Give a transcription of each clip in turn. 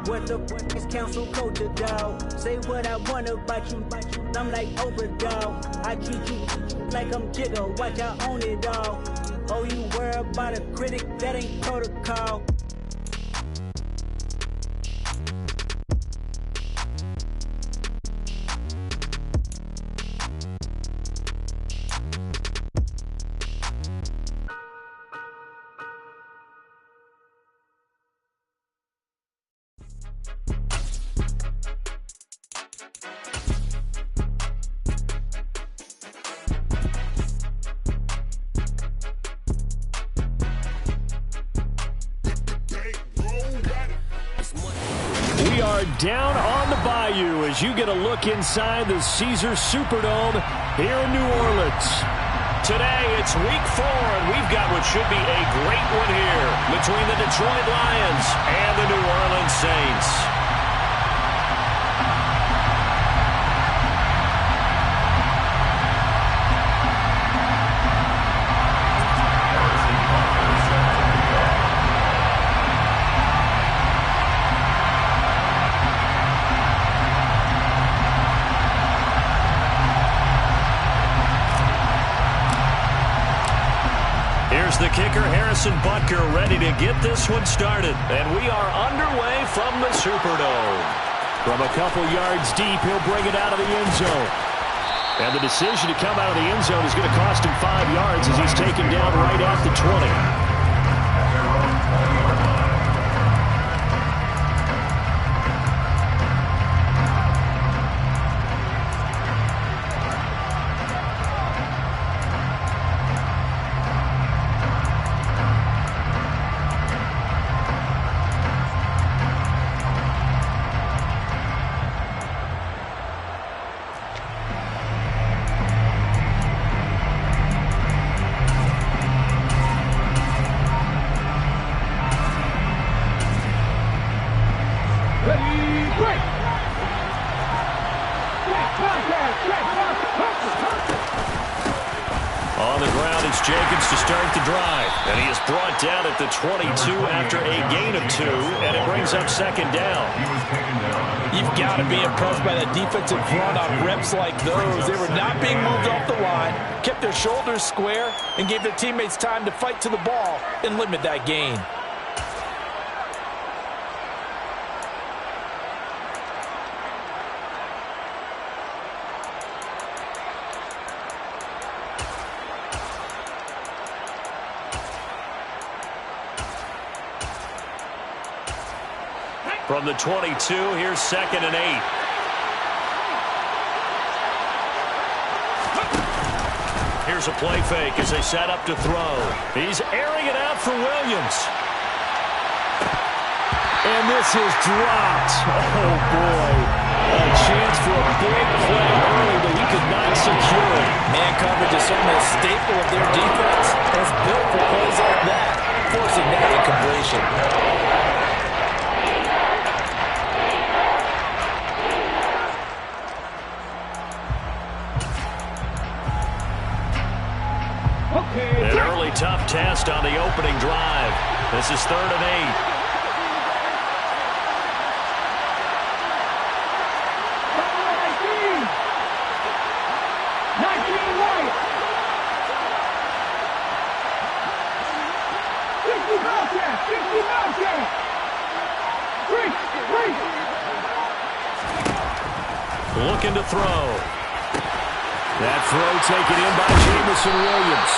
What the fuck is council culture, dog? Say what I want about you, I'm like overdog. I treat you like I'm Jigga, watch I own it all. Oh, you worry about a critic, that ain't protocol. We are down on the bayou as you get a look inside the Caesars Superdome here in New Orleans. Today, it's week 4, and we've got what should be a great one here between the Detroit Lions and the New Orleans Saints. Here's the kicker, Harrison Butker, ready to get this one started. And we are underway from the Superdome. From a couple yards deep, he'll bring it out of the end zone. And the decision to come out of the end zone is going to cost him 5 yards as he's taken down right at the 20. On the ground, it's Jenkins to start the drive. And he is brought down at the 22 after a gain of 2, and it brings up second down. You've got to be impressed by the defensive front on reps like those. They were not being moved off the line, kept their shoulders square, and gave their teammates time to fight to the ball and limit that gain. From the 22, here's 2nd and 8. Here's a play fake as they set up to throw. He's airing it out for Williams. And this is dropped. Oh, boy. A chance for a big play early, but he could not secure it. Man coverage is certainly a staple of their defense. It's built for plays like that, forcing that incompletion. An early tough test on the opening drive. This is 3rd and 8. Looking to throw. That throw taken in by Jameson Williams.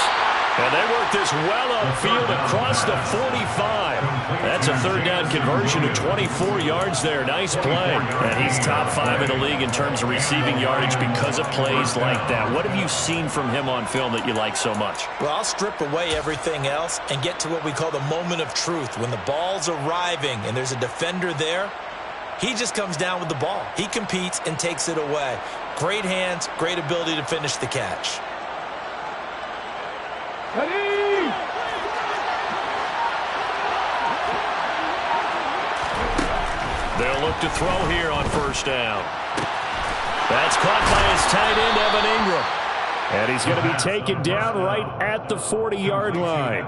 And they work this well upfield across the 45. That's a 3rd down conversion of 24 yards there. Nice play. And he's top 5 in the league in terms of receiving yardage because of plays like that. What have you seen from him on film that you like so much? Well, I'll strip away everything else and get to what we call the moment of truth. When the ball's arriving and there's a defender there, he just comes down with the ball. He competes and takes it away. Great hands, great ability to finish the catch. They'll look to throw here on 1st down. That's caught by his tight end, Evan Ingram. And he's going to be taken down right at the 40-yard line.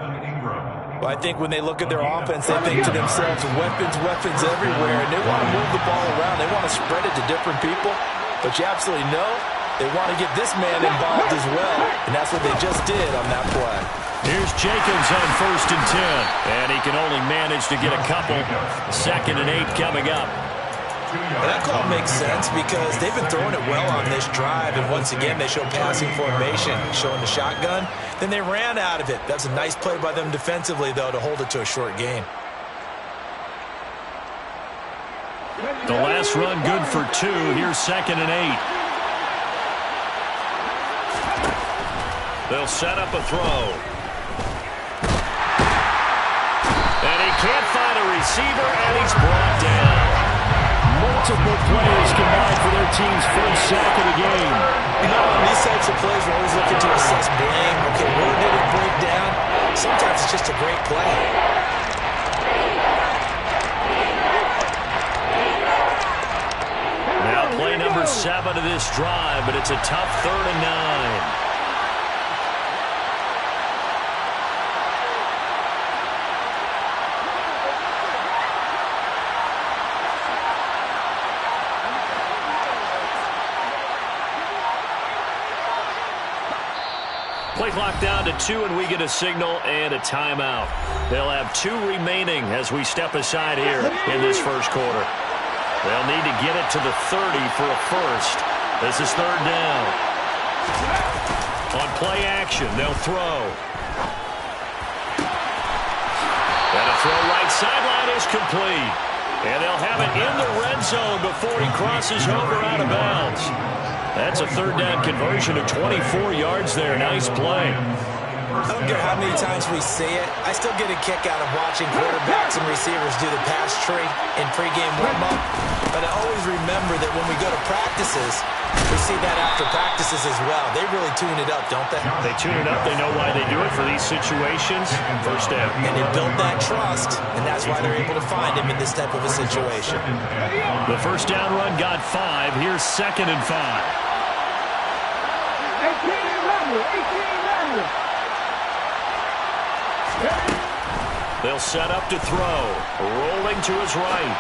Well, Well, I think when they look at their offense, they think to themselves, weapons everywhere, and they want to move the ball around. They want to spread it to different people, but you absolutely know they want to get this man involved as well, and that's what they just did on that play. Here's Jacobs on 1st and 10, and he can only manage to get a couple. 2nd and 8 coming up. And that call makes sense because they've been throwing it well on this drive, and once again they show passing formation, showing the shotgun. Then they ran out of it. That's a nice play by them defensively, though, to hold it to a short gain. The last run good for 2. Here's 2nd and 8. They'll set up a throw. And he can't find a receiver, and he's brought down. Multiple players combined for their team's first sack of the game. You know, on these types of plays, we're always looking to assess blame. Okay, where did it break down? Sometimes it's just a great play. Now play number 7 of this drive, but it's a tough 3rd and 9. Play clock down to 2, and we get a signal and a timeout. They'll have 2 remaining as we step aside here in this first quarter. They'll need to get it to the 30 for a first. This is 3rd down. On play action, they'll throw. And a throw right sideline is complete. And they'll have it in the red zone before he crosses over out of bounds. That's a 3rd down conversion of 24 yards there. Nice play. I don't care how many times we see it. I still get a kick out of watching quarterbacks and receivers do the pass tree in pregame warm-up. But I always remember that when we go to practices, we see that after practices as well. They really tune it up, don't they? They tune it up. They know why they do it for these situations. First down. And they build that trust, and that's why they're able to find him in this type of a situation. The first down run got 5. Here's 2nd and 5. They'll set up to throw. Rolling to his right.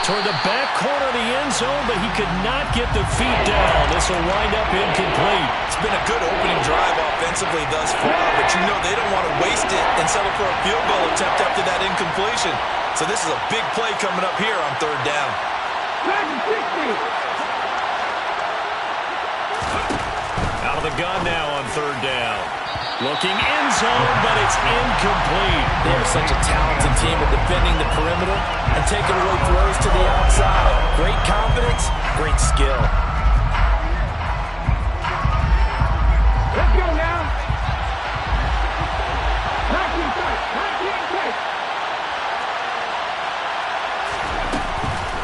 Toward the back corner of the end zone, but he could not get the feet down. This will wind up incomplete. It's been a good opening drive offensively thus far, but you know they don't want to waste it and settle for a field goal attempt after that incompletion. So this is a big play coming up here on 3rd down. Out of the gun now on 3rd down. Looking end zone, but it's incomplete. They are such a talented team at defending the perimeter and taking away throws to the outside. Great confidence, great skill. Let's go now.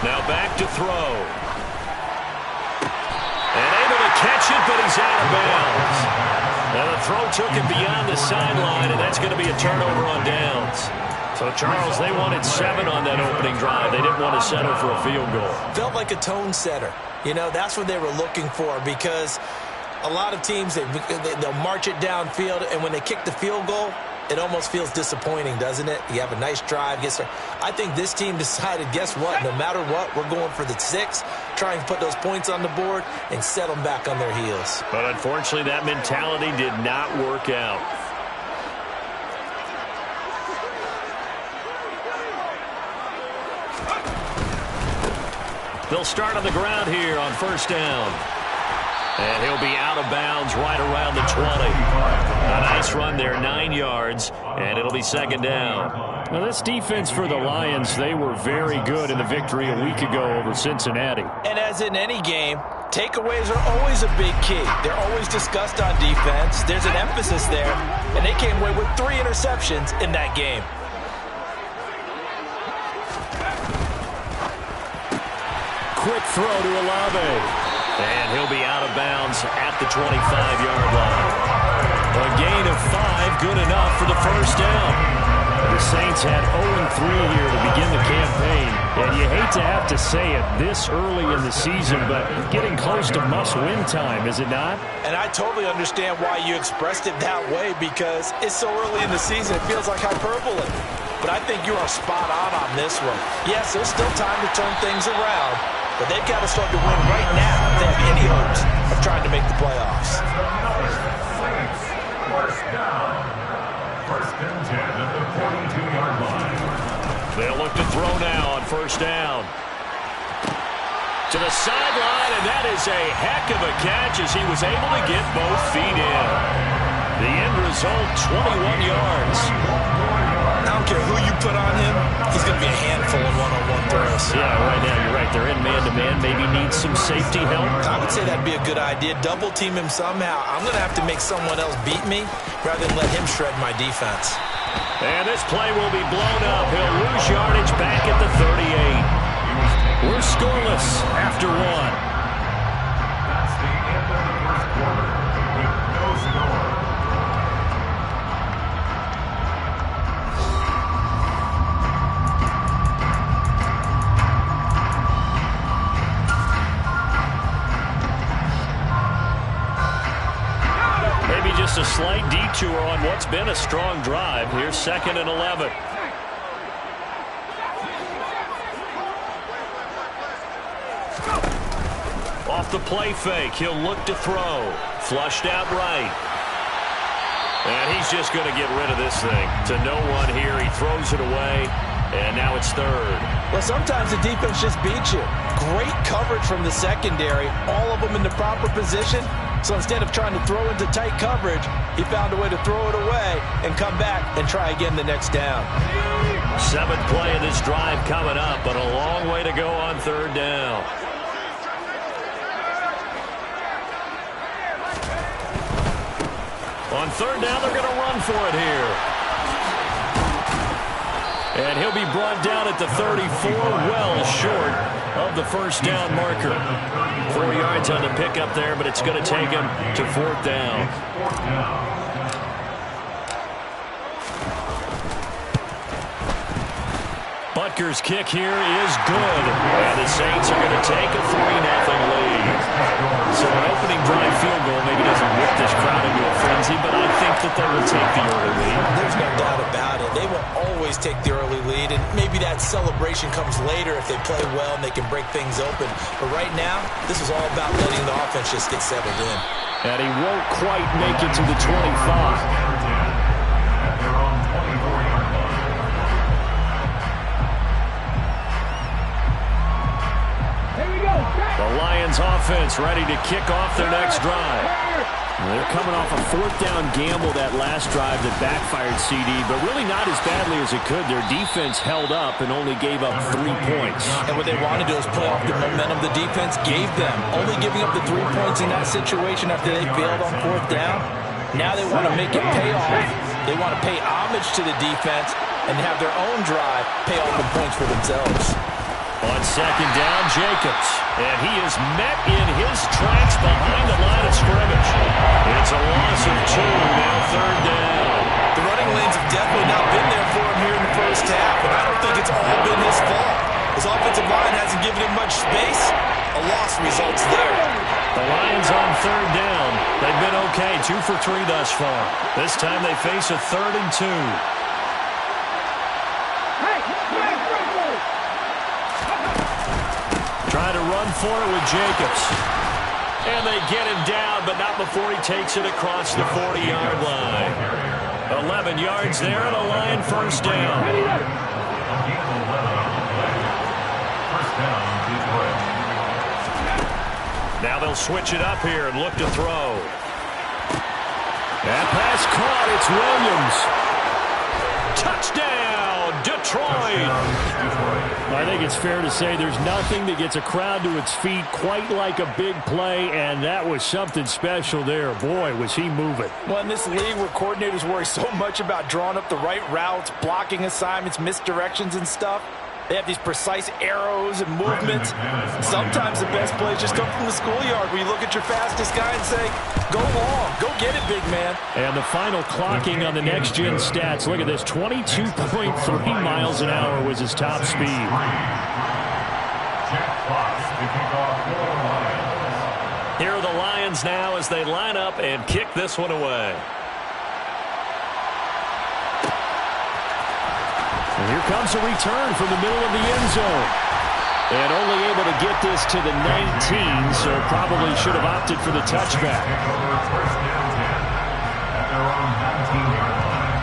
Now back to throw. And able to catch it, but he's out of bounds. Now the throw took him beyond the sideline, and that's going to be a turnover on downs. So, Charles, they wanted 7 on that opening drive. They didn't want to settle for a field goal. Felt like a tone setter. You know, that's what they were looking for because a lot of teams, they'll march it downfield, and when they kick the field goal, it almost feels disappointing, doesn't it? You have a nice drive. I think this team decided, guess what? No matter what, we're going for the 6, try and put those points on the board and set them back on their heels. But unfortunately, that mentality did not work out. They'll start on the ground here on 1st down. And he'll be out of bounds right around the 20. A nice run there, 9 yards, and it'll be 2nd down. Now, this defense for the Lions, they were very good in the victory a week ago over Cincinnati. And as in any game, takeaways are always a big key. They're always discussed on defense. There's an emphasis there, and they came away with 3 interceptions in that game. Quick throw to Olave. And he'll be out of bounds at the 25-yard line. A gain of 5, good enough for the first down. The Saints had 0-3 here to begin the campaign, and you hate hate to have to say it this early in the season, but getting close to must-win time, is it not? And I totally understand why you expressed it that way, because it's so early in the season, it feels like hyperbole. But I think you are spot on this one. Yes, there's still time to turn things around, but they've got to start to win right now if they have any hopes of trying to make the playoffs. First and 10 at the 42-yard line. They'll look to throw now on first down. To the sideline, and that is a heck of a catch as he was able to get both feet in. The end result, 21 yards. I don't care who you put on him, he's going to be a handful in one-on-one throws. Yeah, right now you're right. They're in man-to-man. Maybe needs some safety help. I would say that'd be a good idea. Double team him somehow. I'm going to have to make someone else beat me rather than let him shred my defense. And this play will be blown up. He'll lose yardage back at the 38. We're scoreless after one. That's the end of the first quarter with no score. Just a slight detour on what's been a strong drive. Here's 2nd and 11. Off the play fake, he'll look to throw. Flushed out right. And he's just going to get rid of this thing. To no one here, he throws it away. And now it's 3rd. Well, sometimes the defense just beats you. Great coverage from the secondary. All of them in the proper position. So instead of trying to throw into tight coverage, he found a way to throw it away and come back and try again the next down. 7th play of this drive coming up, but a long way to go on 3rd down. On 3rd down, they're going to run for it here. And he'll be brought down at the 34, well short of the first down marker. 4 yards on the pickup there, but it's going to take him to 4th down. Butker's kick here is good. And the Saints are going to take a 3-0 lead. So an opening drive field goal maybe doesn't whip this crowd into a frenzy, but I think that they will take the early lead. There's no doubt about it. They will always take the early lead, and maybe that celebration comes later if they play well and they can break things open. But right now, this is all about letting the offense just get settled in. And he won't quite make it to the 25. The Lions offense ready to kick off their next drive. They're coming off a 4th down gamble that last drive that backfired CD, but really not as badly as it could. Their defense held up and only gave up 3 points. And what they want to do is play off the momentum the defense gave them. Only giving up the 3 points in that situation after they failed on 4th down. Now they want to make it pay off. They want to pay homage to the defense and have their own drive pay off the points for themselves. On 2nd down, Jacobs. And he is met in his tracks behind the line of scrimmage. It's a loss of 2, now 3rd down. The running lanes have definitely not been there for him here in the first half, and I don't think it's all been his fault. His offensive line hasn't given him much space. A loss results there. The Lions on 3rd down. They've been okay, 2 for 3 thus far. This time they face a 3rd and 2. Trying to run for it with Jacobs. And they get him down, but not before he takes it across the 40-yard line. 11 yards there and a Lion first down. Now they'll switch it up here and look to throw. That pass caught. It's Williams. Touchdown, Detroit. I think it's fair to say there's nothing that gets a crowd to its feet quite like a big play, and that was something special there. Boy, was he moving. Well, in this league where coordinators worry so much about drawing up the right routes, blocking assignments, misdirections and stuff, they have these precise arrows and movements. Sometimes the best plays just come from the schoolyard where you look at your fastest guy and say, go long, go get it, big man. And the final clocking on the next-gen stats. Look at this, 22.3 miles an hour was his top speed. to kick off for the Lions. Here are the Lions now as they line up and kick this one away. And here comes a return from the middle of the end zone. And only able to get this to the 19, so probably should have opted for the touchback. First down 10 at their own 19-yard line.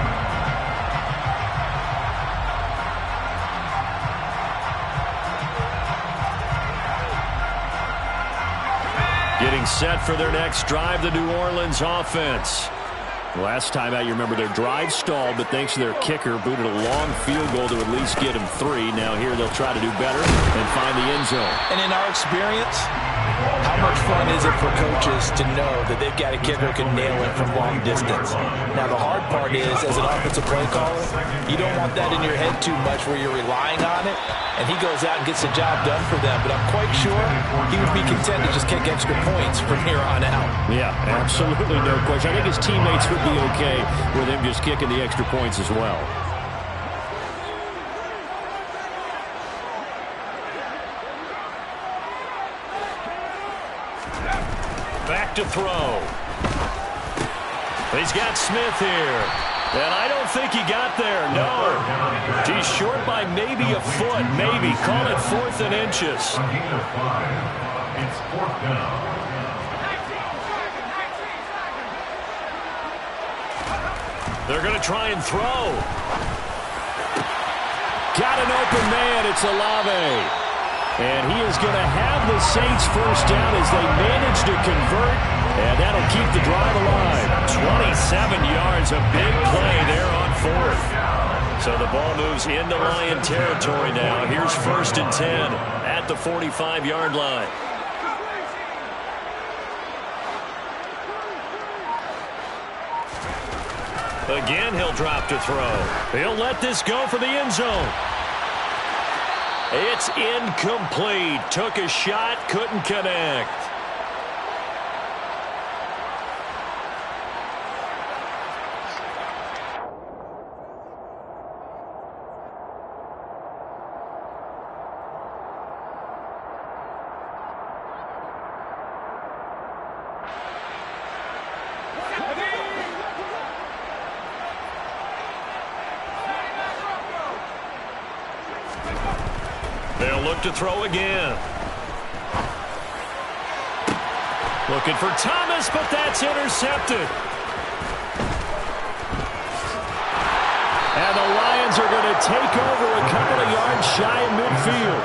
Getting set for their next drive, the New Orleans offense. Last time out, you remember their drive stalled, but thanks to their kicker, booted a long field goal to at least get them 3. Now here they'll try to do better and find the end zone. And in our experience, how much fun is it for coaches to know that they've got a kicker who can nail it from long distance? Now, the hard part is, as an offensive play caller, you don't want that in your head too much where you're relying on it, and he goes out and gets the job done for them. But I'm quite sure he would be content to just kick extra points from here on out. Yeah, absolutely no question. I think his teammates would be okay with him just kicking the extra points as well. Back to throw. He's got Smith here. And I don't think he got there. No. He's short by maybe a foot. Maybe. Call it 4th and inches. A gain of 5. It's 4th down. They're going to try and throw. Got an open man. It's Olave. And he is going to have the Saints first down as they manage to convert. And that'll keep the drive alive. 27 yards, a big play there on 4th. So the ball moves into Lion territory now. Here's 1st and 10 at the 45-yard line. Again, he'll drop to throw. He'll let this go for the end zone. It's incomplete. Took a shot, couldn't connect. They'll look to throw again. Looking for Thomas, but that's intercepted. And the Lions are going to take over a couple of yards shy of midfield.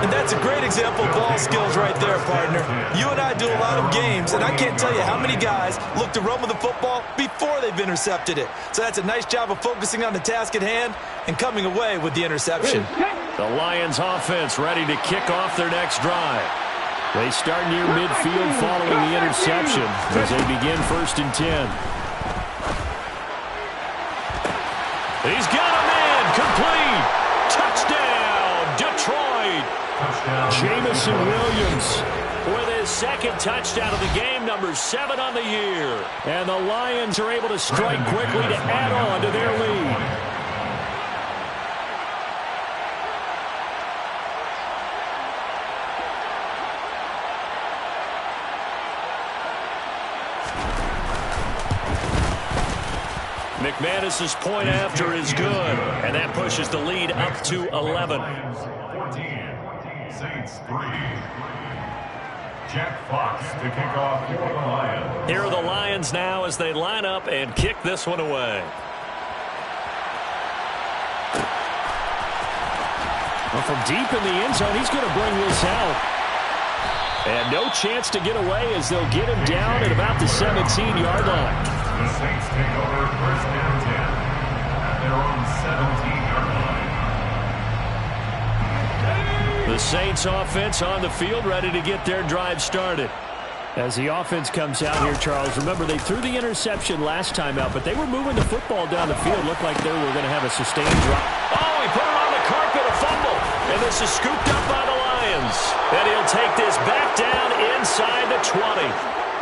And that's a great example of ball skills right there, partner. You and I do a lot of games, and I can't tell you how many guys look to run with the football before they've intercepted it. So that's a nice job of focusing on the task at hand and coming away with the interception. The Lions offense ready to kick off their next drive. They start near midfield following the interception as they begin 1st and 10. He's got a man, complete. Touchdown, Detroit. Touchdown. Jamison Williams With his 2nd touchdown of the game, number 7 on the year. And the Lions are able to strike quickly to add on to their lead. McManus's point after is good, and that pushes the lead up to 11. Lions 14, Saints 3. Jack Fox to kick off for the Lions. Here are the Lions now as they line up and kick this one away. Well, from deep in the end zone, he's going to bring this out. And no chance to get away as they'll get him down at about the 17-yard line. The Saints take over 1st and 10 at their own 17-yard line. The Saints offense on the field ready to get their drive started. As the offense comes out here, Charles, remember they threw the interception last time out, but they were moving the football down the field. Looked like they were going to have a sustained drop. Oh, he put it on the carpet, a fumble. And this is scooped up by the Lions. And he'll take this back down inside the 20.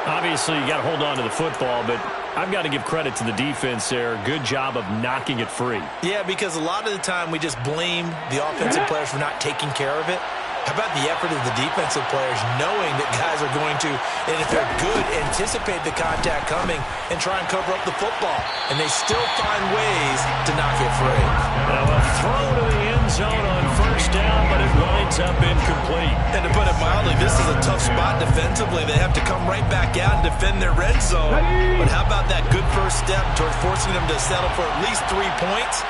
Obviously, you got to hold on to the football, but I've got to give credit to the defense there. Good job of knocking it free. Yeah, because a lot of the time we just blame the offensive players for not taking care of it. How about the effort of the defensive players knowing that guys are going to, and if they're good, anticipate the contact coming and try and cover up the football. And they still find ways to not get free. Now a throw to the end zone on first down, but it winds up incomplete. And to put it mildly, this is a tough spot defensively. They have to come right back out and defend their red zone. But how about that good first step towards forcing them to settle for at least 3 points?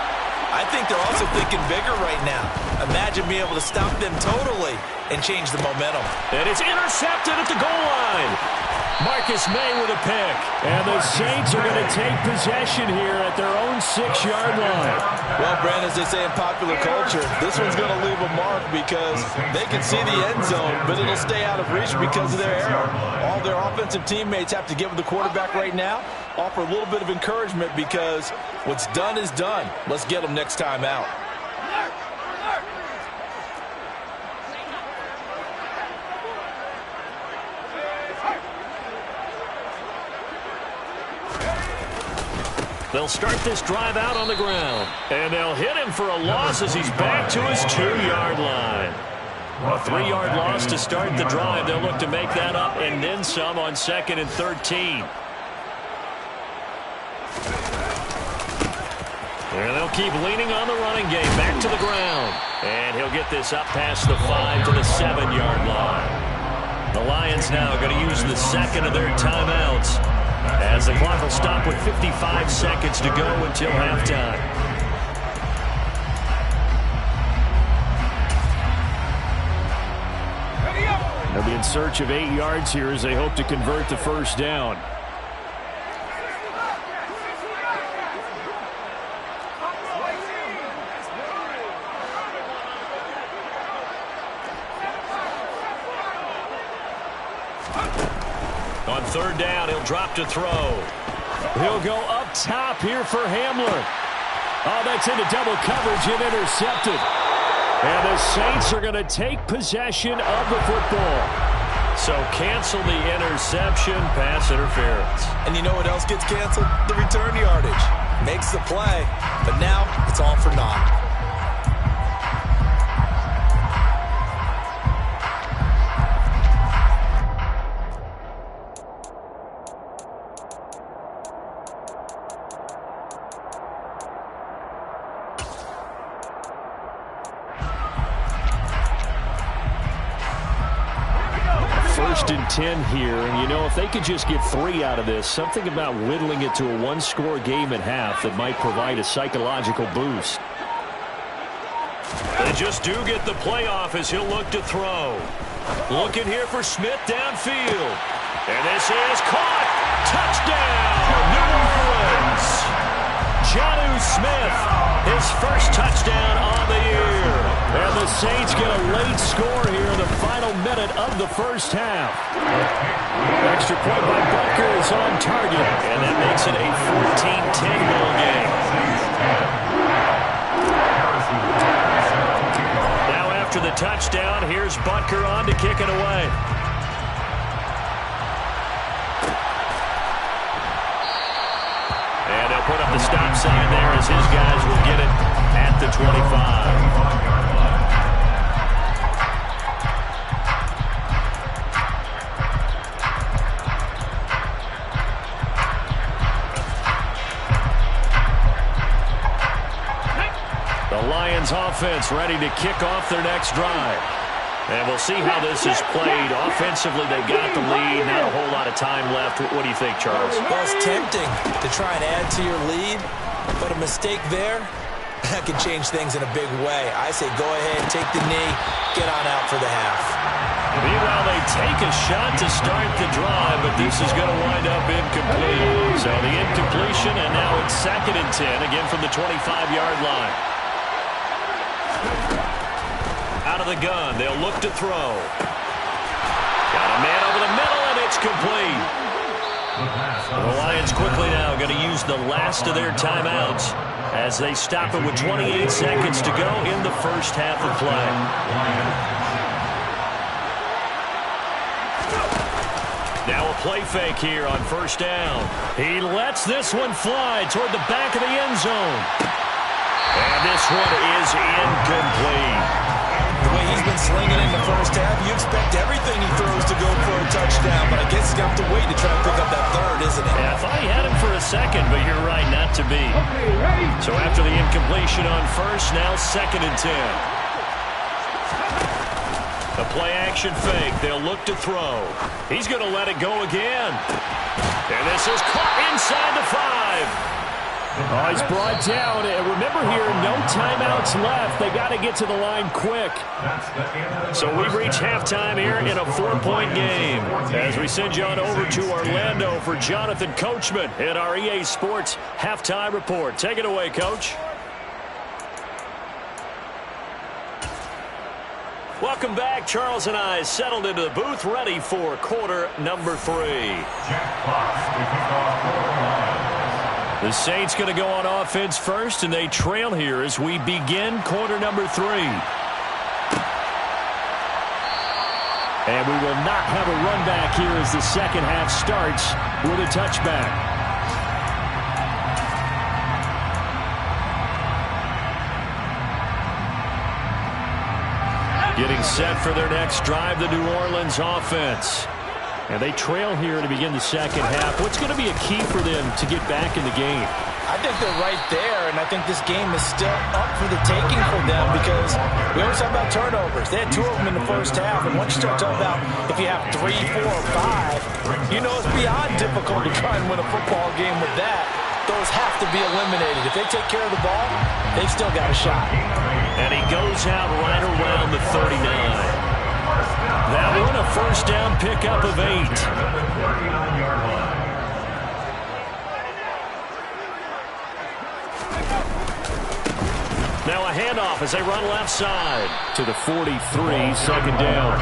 I think they're also thinking bigger right now. Imagine being able to stop them totally and change the momentum. And it's intercepted at the goal line. Marcus May with a pick. And the Saints are going to take possession here at their own 6-yard line. Well, Brandon, as they say in popular culture, this one's going to leave a mark because they can see the end zone, but it'll stay out of reach because of their error. All their offensive teammates have to give the quarterback right now, offer a little bit of encouragement because what's done is done. Let's get them next time out. They'll start this drive out on the ground. And they'll hit him for a loss as he's back to his 2-yard line. A 3-yard loss to start the drive. They'll look to make that up and then some on 2nd and 13. And they'll keep leaning on the running game. Back to the ground. And he'll get this up past the 5 to the 7-yard line. The Lions now are going to use the second of their timeouts, as the clock will stop with 55 seconds to go until halftime. They'll be in search of 8 yards here as they hope to convert the first down. On 3rd down, he'll drop to throw. He'll go up top here for Hamler. Oh, that's into double coverage and intercepted. And the Saints are going to take possession of the football. So cancel the interception, pass interference. And you know what else gets canceled? The return yardage. Makes the play, but now it's all for naught. First and 10 here, and you know, if they could just get 3 out of this, something about whittling it to a 1-score game at half that might provide a psychological boost. They just do get the playoff as he'll look to throw. Looking here for Smith downfield. And this is caught. Touchdown, New Orleans. Jonnu Smith, his first touchdown on the year. And the Saints get a late score here in the final minute of the first half. Extra point by Butker is on target, and that makes it a 14-10 ball game. Now after the touchdown, here's Butker on to kick it away. And they'll put up the stop sign there as his guys will get it at the 25. Offense ready to kick off their next drive. And we'll see how this is played. Offensively, they've got the lead. Not a whole lot of time left. What do you think, Charles? Well, it's tempting to try and add to your lead, but a mistake there, that can change things in a big way. I say go ahead, take the knee, get on out for the half. Meanwhile, they take a shot to start the drive, but this is going to wind up incomplete. So the incompletion, and now it's 2nd and 10, again from the 25-yard line. Out of the gun, they'll look to throw. Got a man over the middle, and it's complete. The Lions quickly now going to use the last of their timeouts as they stop it with 28 seconds to go in the first half of play. Now a play fake here on first down. He lets this one fly toward the back of the end zone. And this one is incomplete. way he's been slinging in the first half, you expect everything he throws to go for a touchdown. But I guess he's going to have to wait to try to pick up that third, isn't he? Yeah, I thought he had him for a second, but you're right, not to be. So after the incompletion on first, now 2nd and 10. The play-action fake. They'll look to throw. He's going to let it go again. And this is caught inside the 5. Oh, he's brought down. And remember here, no timeouts left. They got to get to the line quick. So we reach halftime here in a 4-point game. As we send you on over to Orlando for Jonathan Coachman in our EA Sports halftime report. Take it away, Coach. Welcome back. Charles and I settled into the booth, ready for quarter number 3. The Saints going to go on offense first, and they trail here as we begin quarter number 3. And we will not have a run back here as the second half starts with a touchback. Getting set for their next drive, the New Orleans offense. And they trail here to begin the second half. What's going to be a key for them to get back in the game? I think they're right there, and I think this game is still up for the taking for them because we always talk about turnovers. They had 2 of them in the first half, and once you start talking about if you have 3, 4, or 5, you know it's beyond difficult to try and win a football game with that. Those have to be eliminated. If they take care of the ball, they've still got a shot. And he goes out right around the 39. That one a first down pickup of 8. Now a handoff as they run left side. To the 43, 2nd down.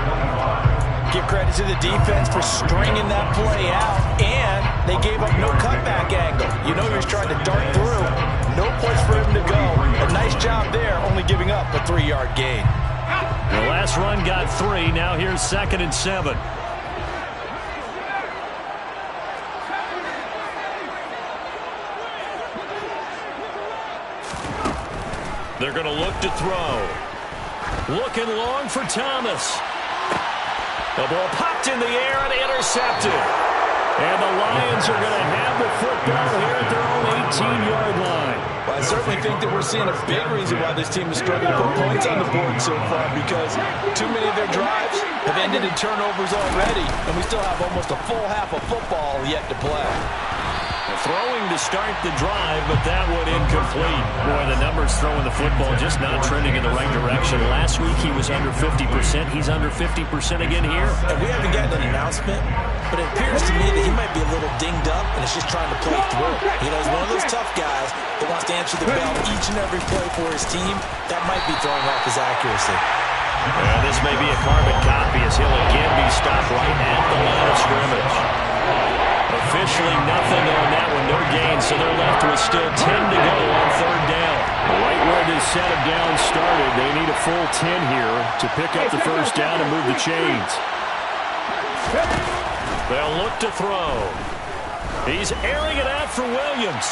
Give credit to the defense for stringing that play out, and they gave up no cutback angle. You know he was trying to dart through. No place for him to go. A nice job there, only giving up a 3-yard gain. The last run got 3. Now here's 2nd and 7. They're going to look to throw. Looking long for Thomas. The ball popped in the air and intercepted. And the Lions are going to have the football here at their own 18-yard line. Well, I certainly think that we're seeing a big reason why this team is struggling to put points on the board so far, because too many of their drives have ended in turnovers already, and we still have almost a full half of football yet to play. Throwing to start the drive, but that one incomplete. Boy, the numbers throwing the football just not trending in the right direction. Last week he was under 50%. He's under 50% again here. And we haven't gotten an announcement, but it appears to me that he might be a little dinged up and is just trying to play through. You know, he's one of those tough guys that wants to answer the bell each and every play for his team. That might be throwing off his accuracy. And this may be a carbon copy as he'll again be stopped right at the line of scrimmage. Officially nothing on that one, no gain, so they're left with still 10 to go on 3rd down. Right where this set of downs started, they need a full 10 here to pick up the first down and move the chains. They'll look to throw. He's airing it out for Williams.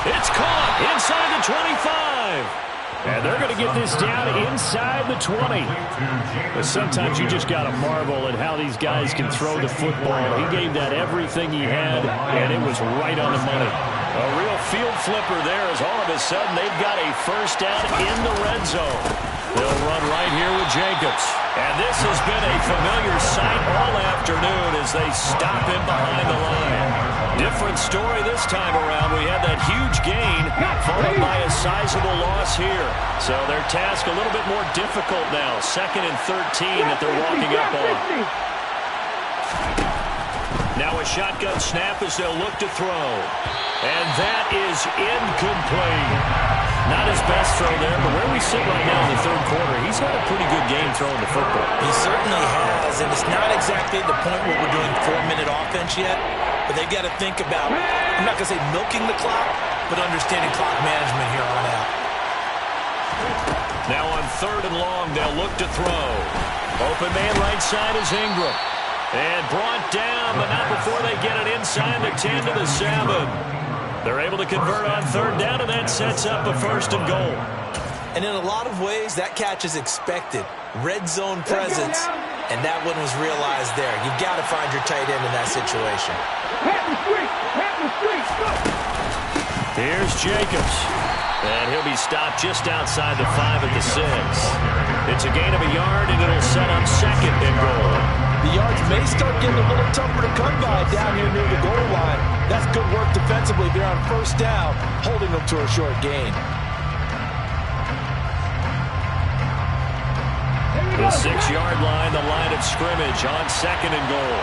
It's caught inside the 25. And they're going to get this down inside the 20. But sometimes you just got to marvel at how these guys can throw the football. He gave that everything he had, and it was right on the money. A real field flipper there as all of a sudden they've got a first down in the red zone. They'll run right here with Jacobs. And this has been a familiar sight all afternoon as they stop him behind the line. Different story this time around. We had that huge gain followed by a sizable loss here. So their task a little bit more difficult now. 2nd and 13 that they're walking up on. Now a shotgun snap as they'll look to throw. And that is incomplete. Not his best throw there, but where we sit right now in the 3rd quarter, he's had a pretty good game throwing the football. He certainly has, and it's not exactly at the point where we're doing 4-minute offense yet, but they've got to think about, I'm not going to say milking the clock, but understanding clock management here on out. Now on 3rd and long, they'll look to throw. Open man right side is Ingram. And brought down, but not before they get it inside the 10 to the 7. They're able to convert on 3rd down, and that sets up a 1st and goal. And in a lot of ways, that catch is expected. Red zone presence, and that one was realized there. You've got to find your tight end in that situation. Here's Jacobs. And he'll be stopped just outside the 5 at the 6. It's a gain of a yard, and it'll set up 2nd and goal. The yards may start getting a little tougher to come by down here near the goal line. That's good work defensively there on 1st down, holding them to a short gain. The 6-yard line, the line of scrimmage on 2nd and goal.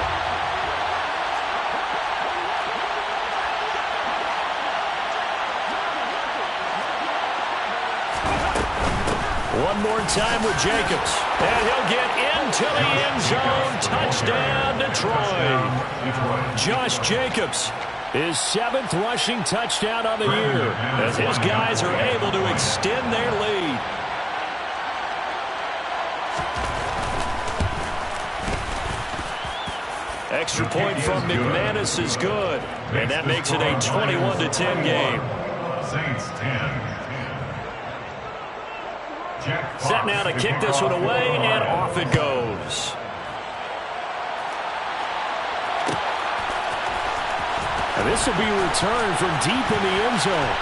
One more time with Jacobs. And he'll get into the end zone. Touchdown, Detroit. Josh Jacobs, his 7th rushing touchdown on the year, as his guys are able to extend their lead. Extra point from McManus is good. And that makes it a 21-10 game. Saints 10. Set now to kick this one away, and off it goes. And this will be returned from deep in the end zone.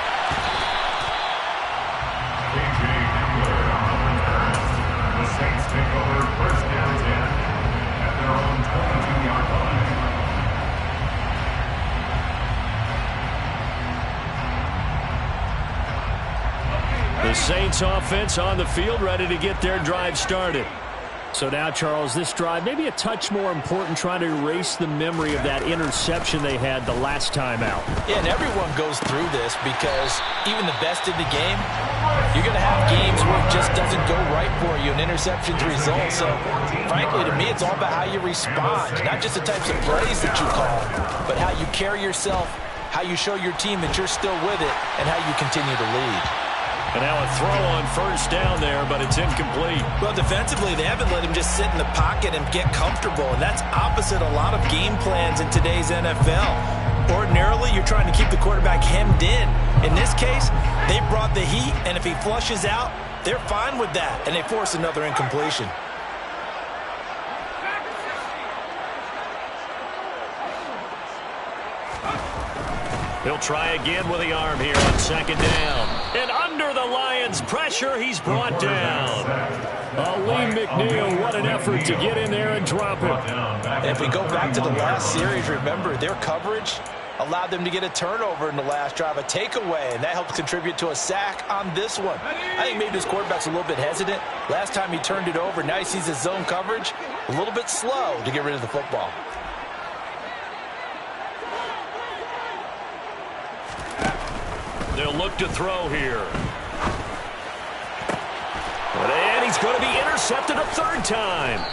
KJ Hamler on the return. The Saints take over 1st and 10 at their own 22-yard line. The Saints offense on the field, ready to get their drive started. So now, Charles, this drive maybe a touch more important, trying to erase the memory of that interception they had the last time out. Yeah, and everyone goes through this because even the best in the game, you're going to have games where it just doesn't go right for you, and interceptions result. So, frankly, to me, it's all about how you respond, not just the types of plays that you call, but how you carry yourself, how you show your team that you're still with it, and how you continue to lead. And now a throw on 1st down there, but it's incomplete. Well, defensively, they haven't let him just sit in the pocket and get comfortable, and that's opposite a lot of game plans in today's NFL. Ordinarily, you're trying to keep the quarterback hemmed in. In this case, they brought the heat, and if he flushes out, they're fine with that, and they force another incompletion. He'll try again with the arm here on 2nd down. And under the Lions' pressure, he's brought down. Lee McNeil, what an effort to get in there and drop it. And if we go back to the last series, remember, their coverage allowed them to get a turnover in the last drive, a takeaway, and that helped contribute to a sack on this one. I think maybe this quarterback's a little bit hesitant. Last time he turned it over, now he sees his zone coverage, a little bit slow to get rid of the football. They'll look to throw here. And he's going to be intercepted a 3rd time.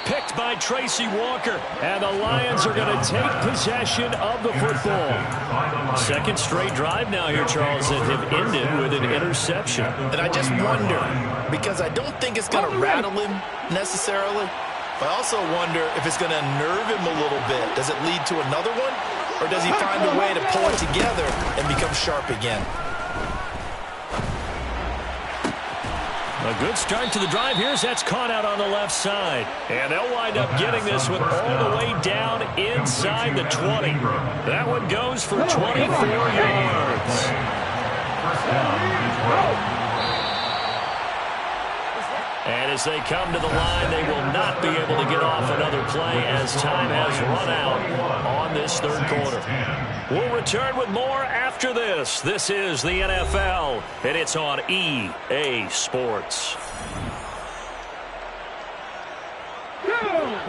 Picked by Tracy Walker. And the Lions are going to take possession of the football. 2nd straight drive now here, Charles, that have ended with an interception. And I just wonder, because I don't think it's going to rattle him necessarily, but I also wonder if it's going to unnerve him a little bit. Does it lead to another one? Or does he find a way to pull it together and become sharp again? A good start to the drive here as that's caught out on the left side. And they'll wind up getting this one all the way down inside the 20. That one goes for 24 yards. 1st down, Detroit. And as they come to the line, they will not be able to get off another play as time has run out on this 3rd quarter. We'll return with more after this. This is the NFL, and it's on EA Sports.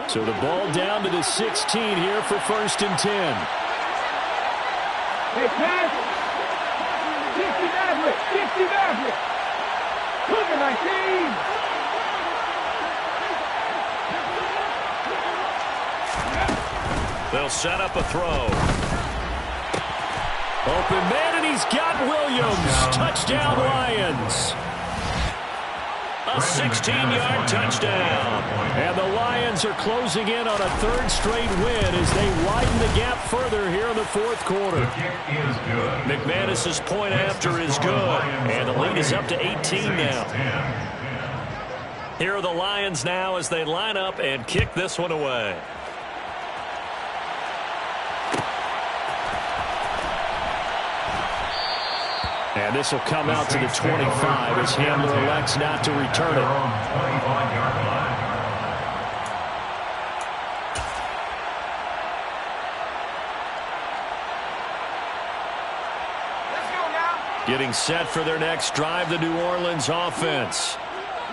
So the ball down to the 16 here for 1st and 10. Hey, pass. 60 Maverick. Look at my team. They'll set up a throw. Open man, and he's got Williams. Touchdown, Lions. A 16-yard touchdown. And the Lions are closing in on a third straight win as they widen the gap further here in the fourth quarter. The kick is good. McManus's point after is good. And the lead is up to 18 now. Here are the Lions now as they line up and kick this one away. And this will come out to the 25 as Hamler elects not to return it. Getting set for their next drive, the New Orleans offense.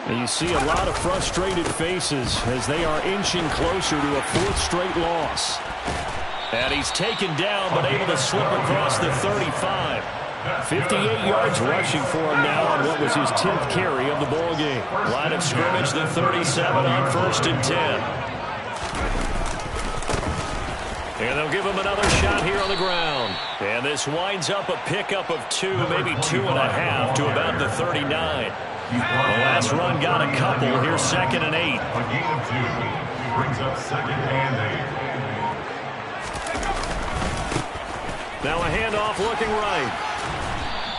And you see a lot of frustrated faces as they are inching closer to a fourth straight loss. And he's taken down but able to slip across the 35. 58 yards rushing for him now on what was his 10th carry of the ball game. Line of scrimmage, the 37 on 1st and 10. And they'll give him another shot here on the ground. And this winds up a pickup of 2, maybe 2.5 to about the 39. The last run got a couple. Here's 2nd and 8. A gain of 2 brings up 2nd and 8. Now a handoff looking right.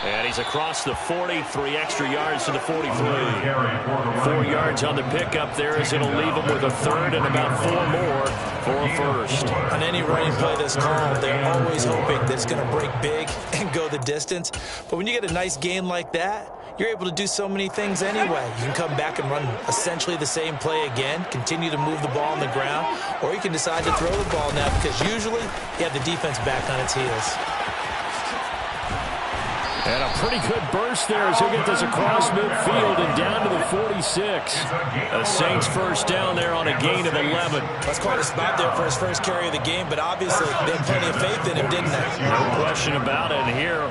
And he's across the 40, 3 extra yards to the 43. 4 yards on the pickup there as it'll leave him with a third and about 4 more for a first. On any running play that's called, they're always hoping that it's going to break big and go the distance. But when you get a nice gain like that, you're able to do so many things anyway. You can come back and run essentially the same play again, continue to move the ball on the ground, or you can decide to throw the ball now because usually you have the defense back on its heels. And a pretty good burst there as he'll get this across midfield and down to the 46. The Saints first down there on a gain of 11. That's quite a spot there for his first carry of the game, but obviously they had plenty of faith in him, didn't they? No question about it. And here